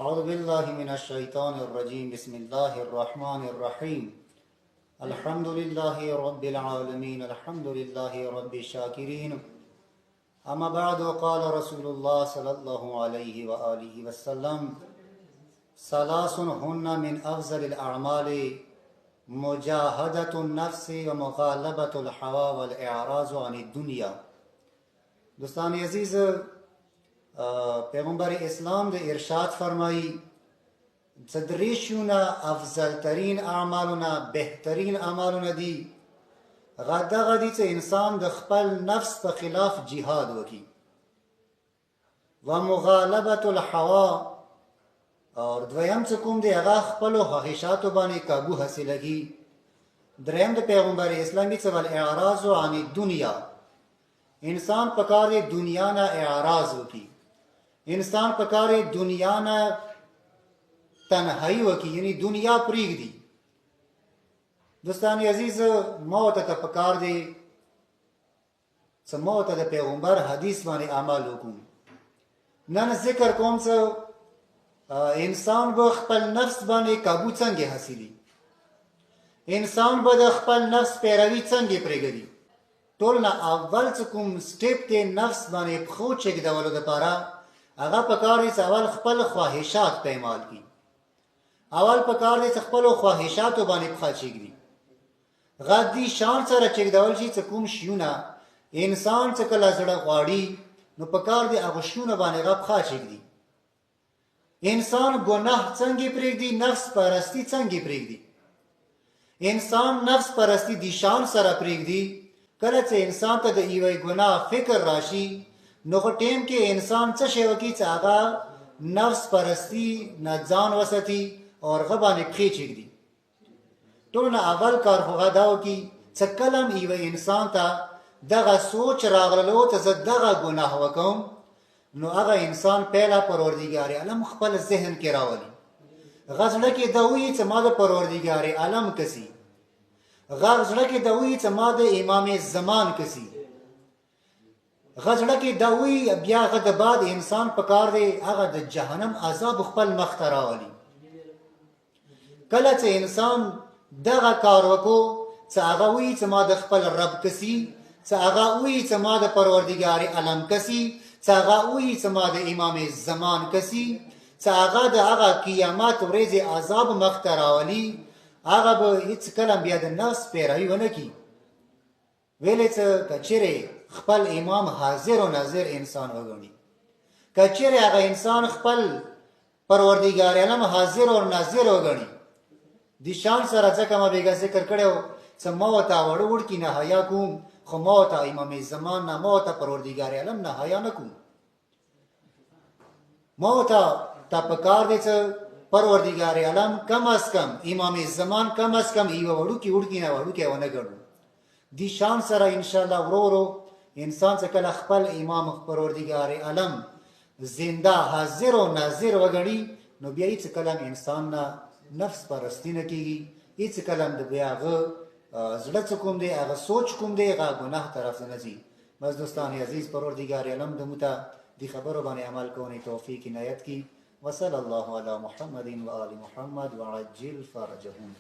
أعوذ بالله من الشيطان الرجيم بسم الله الرحمن الرحيم الحمد لله رب العالمين الحمد لله رب الشاكرين أما بعد قال رسول الله صلى الله عليه وآله وسلم ثلاث هن من أفضل الأعمال مجاهدة النفس ومغالبة الهوى والإعراض عن الدنيا. دوستان عزیز، پیغمبر اسلام د ارشاد فرمایی صدریشونه افضل ترین اعمالونه بهترین اعمالونه دي غدا چې انسان د خپل نفس په خلاف جهاد وکي و مغالبه الهوا اور دویم څه کوم دی هغه خپل خواهشاتو باندې قابو حاصلږي. دریم د پیغمبر اسلامي څخه اعراض عن الدنيا، انسان پکار دی دنیا نه اعراض وکي، انسان پکار دی دنیا نه تنهایی وکي، یعنی دنیا پریږدي. دوستان عزیز، موت ته پکار دی څه موت د پیغمبر حدیث باندې عمل وکړو. نن ذکر کوم څه انسان به خپل نفس باندې قابو څنګه حاصلي، انسان به د خپل نفس پیروي څنګه پرېږدي. ټول نه اول څه کوم سټیپ ته نفس باندې پخو چګدولو دپاره هغه پکار دی چې اول خپل خواهشات پیمال کړي، اول پکار دی چې خپل خواهشاتو باندې پخا چګدي. غدي شان سره چګدول شي چې کوم شیونه انسان څه کله زړه غواړي نو پکار دی هغه شیونه باندې غو پخا چګدي. انسان ګناه څنګه پرېږدي، نفس پرستی څنګه پرېږدي. انسان نفس پرستی دي شان سره پرېږدي. کله چې انسان ته د یوې ګناه فکر راشي نو په ټیم کې انسان څه شی وکړي چې هغه نفس پرستی نه ځان وساتي او هغه باندې پښې چږدي. ټول نه اول کار خو هغه دا وکړي چې کله هم یوه انسان ته دغه سوچ راغللو ته زه دغه ګناه وکړم نو هغه انسان پهله پروردګار عالم خپل ذهن کې راولي. هغه زړه کې دا وایي چې ما د پروردګار عالم کسي، هغه زړه کې دا وایي چې ما د امام زمان کسي، هغه زړه کې دا وایي بیا هغه د بعد انسان پکار دی هغه د جهنم عذاب خپل مخ ته راولي. کله چې انسان دغه کار وکړو چې هغه وایي چې ما د خپل رب کسي، چې هغه وایي چې ما د پروردګار عالم کسي، چې هغه وایي چې ما د امام زمان کسي، چې هغه د هغه قیامت ورځې عذاب مخ ته راولي، هغه به هیڅ کله بیا د نفس پیروي ونه کړي. ویلې چې کچېرې خپل امام حاضر و ناظر انسان وګڼي، کچېرې هغه انسان خپل پروردګار عالم حاضر او ناظر وګڼي. د شان سره ځکه ما بیګا ذکر کړو چې ما ورته وړ کې نه حیا کوم، خو ما ورته امام زمان نه، ما ورته پروردګار عالم نه حیا نه کوم. ما ورته تا پکار دی چې پروردګار عالم کم از کم امام زمان کم از کم یو وړوکی نه وړوکی ونه ګڼو. د شان سره ان شاء الله ورو ورو انسان څخه کله خپل امام پروردګار عالم زنده حاضر او ناظر وګڼي نو بیا هیڅ کلام انسان نه نفس پرستی نه کیږي، هیڅ کلام د بیا هغه زړه څه کوم دی هغه سوچ کوم دی هغه ګناه طرف نه ځي. بس دوستان عزیز، پروردګار عالم د موته د خبرو باندې عمل کوونې توفیق عنایت کی. وصلی الله علی محمد و آل محمد وعجل فرجهم.